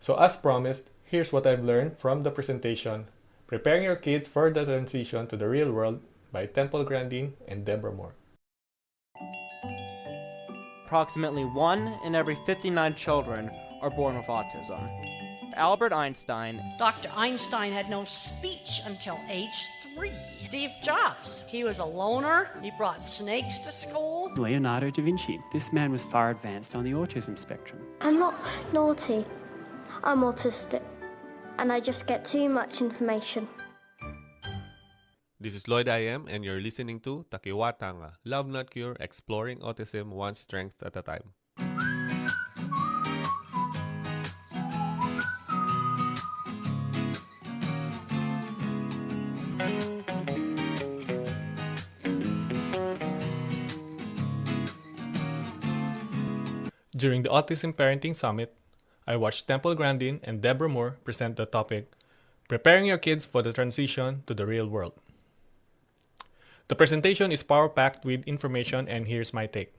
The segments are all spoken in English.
So as promised, here's what I've learned from the presentation, Preparing Your Kids for the Transition to the Real World by Grandin and Debra. Approximately 1 in every 59 children are born with autism. Albert Einstein. Dr. Einstein had no speech until age 3. Steve Jobs, he was a loner. He brought snakes to school. Leonardo da Vinci. This man was far advanced on the autism spectrum. I'm not naughty. I'm autistic. And I just get too much information. This is Lloyd I.M. and you're listening to Takiwātanga, Love Not Cure, Exploring Autism One Strength at a Time. During the Autism Parenting Summit, I watched Grandin and Debra present the topic, Preparing Your Kids for the Transition to the Real World. The presentation is power-packed with information, and here's my take.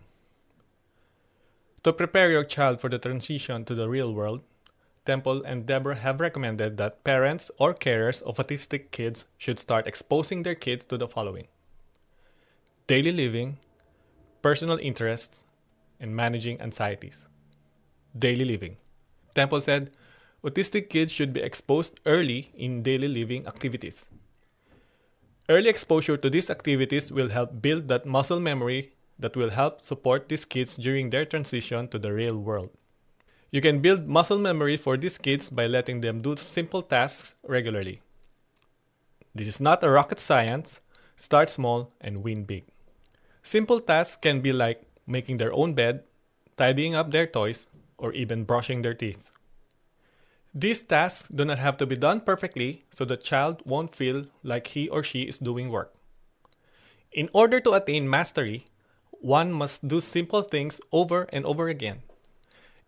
To prepare your child for the transition to the real world, Temple and Debra have recommended that parents or carers of autistic kids should start exposing their kids to the following: daily living, personal interests, and managing anxieties. Daily living. Temple said, autistic kids should be exposed early in daily living activities. Early exposure to these activities will help build that muscle memory that will help support these kids during their transition to the real world. You can build muscle memory for these kids by letting them do simple tasks regularly. This is not a rocket science. Start small and win big. Simple tasks can be like making their own bed, tidying up their toys, or even brushing their teeth. These tasks do not have to be done perfectly, so the child won't feel like he or she is doing work. In order to attain mastery, one must do simple things over and over again.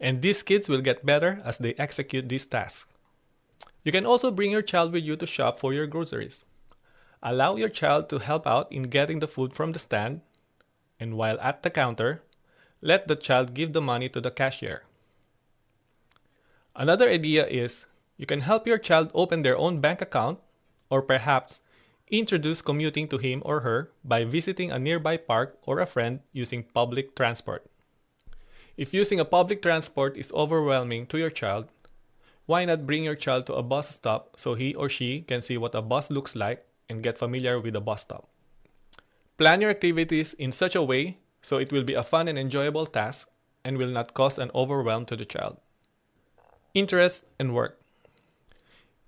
And these kids will get better as they execute these tasks. You can also bring your child with you to shop for your groceries. Allow your child to help out in getting the food from the stand, and while at the counter, let the child give the money to the cashier. Another idea is you can help your child open their own bank account, or perhaps introduce commuting to him or her by visiting a nearby park or a friend using public transport. If using a public transport is overwhelming to your child, why not bring your child to a bus stop so he or she can see what a bus looks like and get familiar with a bus stop? Plan your activities in such a way so it will be a fun and enjoyable task and will not cause an overwhelm to the child. Interest and work.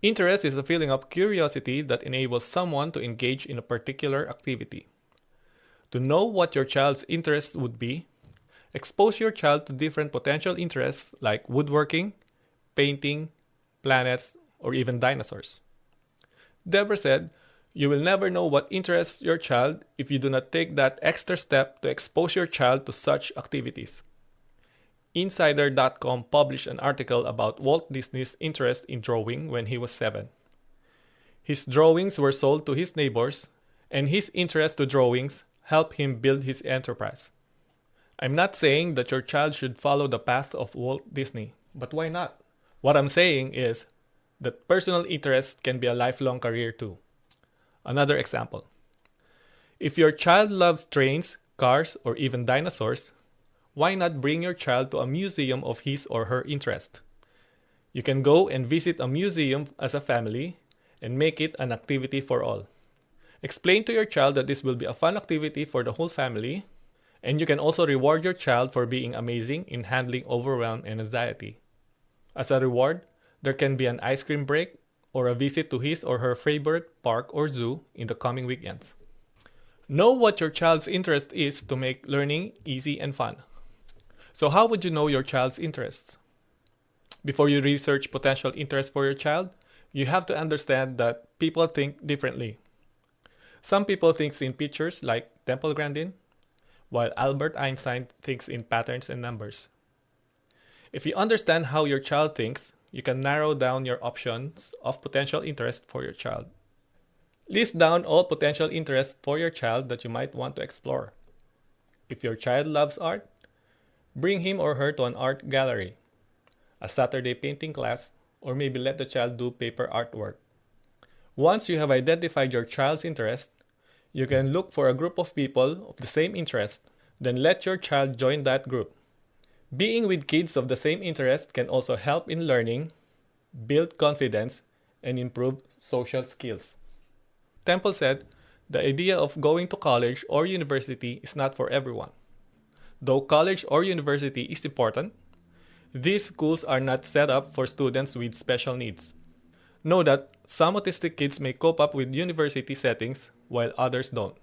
Interest is a feeling of curiosity that enables someone to engage in a particular activity. To know what your child's interests would be, expose your child to different potential interests like woodworking, painting, planets, or even dinosaurs. Debra said, you will never know what interests your child if you do not take that extra step to expose your child to such activities. Insider.com published an article about Walt Disney's interest in drawing when he was 7. His drawings were sold to his neighbors, and his interest to drawings helped him build his enterprise. I'm not saying that your child should follow the path of Walt Disney, but why not? What I'm saying is that personal interest can be a lifelong career too. Another example. If your child loves trains, cars, or even dinosaurs, why not bring your child to a museum of his or her interest? You can go and visit a museum as a family and make it an activity for all. Explain to your child that this will be a fun activity for the whole family, and you can also reward your child for being amazing in handling overwhelm and anxiety. As a reward, there can be an ice cream break or a visit to his or her favorite park or zoo in the coming weekends. Know what your child's interest is to make learning easy and fun. So how would you know your child's interests? Before you research potential interests for your child, you have to understand that people think differently. Some people think in pictures like Grandin, while Albert Einstein thinks in patterns and numbers. If you understand how your child thinks, you can narrow down your options of potential interest for your child. List down all potential interests for your child that you might want to explore. If your child loves art, bring him or her to an art gallery, a Saturday painting class, or maybe let the child do paper artwork. Once you have identified your child's interest, you can look for a group of people of the same interest, then let your child join that group. Being with kids of the same interest can also help in learning, build confidence, and improve social skills. Temple said, the idea of going to college or university is not for everyone. Though college or university is important, these schools are not set up for students with special needs. Know that some autistic kids may cope up with university settings while others don't.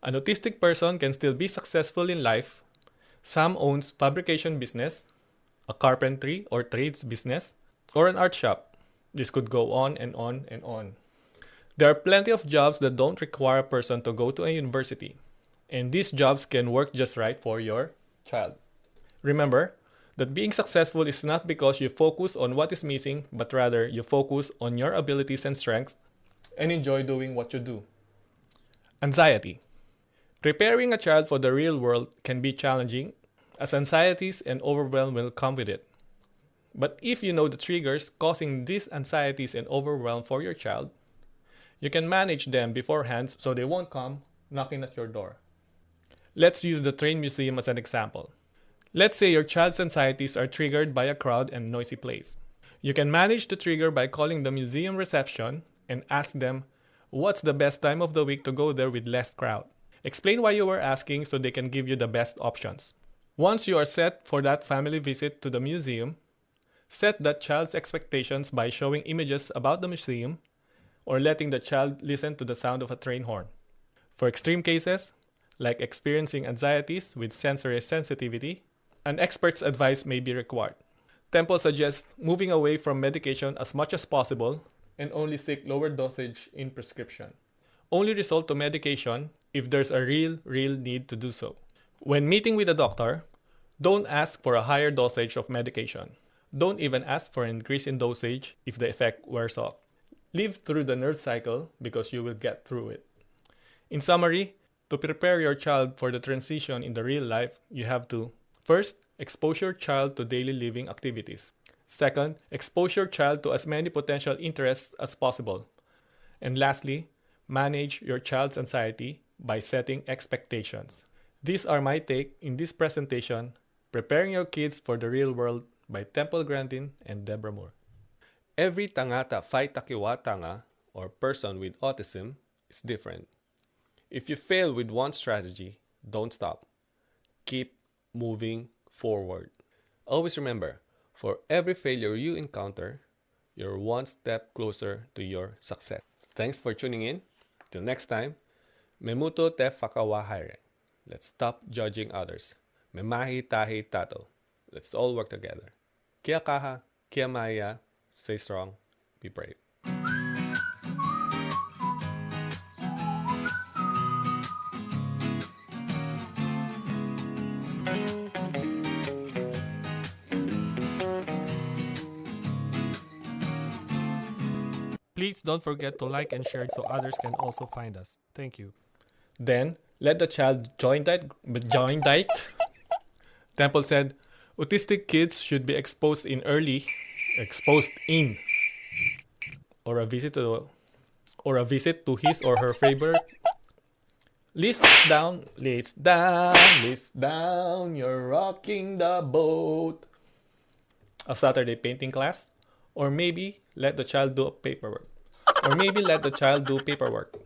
An autistic person can still be successful in life. Some owns fabrication business, a carpentry or trades business, or an art shop. This could go on and on and on. There are plenty of jobs that don't require a person to go to a university, and these jobs can work just right for your child. Remember that being successful is not because you focus on what is missing, but rather you focus on your abilities and strengths and enjoy doing what you do. Anxiety. Preparing a child for the real world can be challenging, as anxieties and overwhelm will come with it. But if you know the triggers causing these anxieties and overwhelm for your child, you can manage them beforehand so they won't come knocking at your door. Let's use the train museum as an example. Let's say your child's anxieties are triggered by a crowd and noisy place. You can manage the trigger by calling the museum reception and ask them what's the best time of the week to go there with less crowd. Explain why you were asking so they can give you the best options. Once you are set for that family visit to the museum, set that child's expectations by showing images about the museum or letting the child listen to the sound of a train horn. For extreme cases, like experiencing anxieties with sensory sensitivity, an expert's advice may be required. Temple suggests moving away from medication as much as possible and only seek lower dosage in prescription. Only resort to medication if there's a real need to do so. When meeting with a doctor, don't ask for a higher dosage of medication. Don't even ask for an increase in dosage if the effect wears off. Live through the nerve cycle because you will get through it. In summary, to prepare your child for the transition in the real life, you have to first, expose your child to daily living activities. Second, expose your child to as many potential interests as possible. And lastly, manage your child's anxiety by setting expectations. These are my take in this presentation, Preparing Your Kids for the Real World by Temple Grandin and Debra Moore. Every tangata whai Takiwātanga, or person with autism, is different. If you fail with one strategy, don't stop. Keep moving forward. Always remember, for every failure you encounter, you're one step closer to your success. Thanks for tuning in. Till next time, memuto te whakawahare. Let's stop judging others. Me mahi tahi tato. Let's all work together. Kia kaha, kia maia. Stay strong, be brave. Please don't forget to like and share so others can also find us. Thank you. Then, let the child join that. Temple said, autistic kids should be exposed in, or a visit to his or her favorite. List down, you're rocking the boat. A Saturday painting class, or maybe let the child do paperwork. Maybe let the child do paperwork.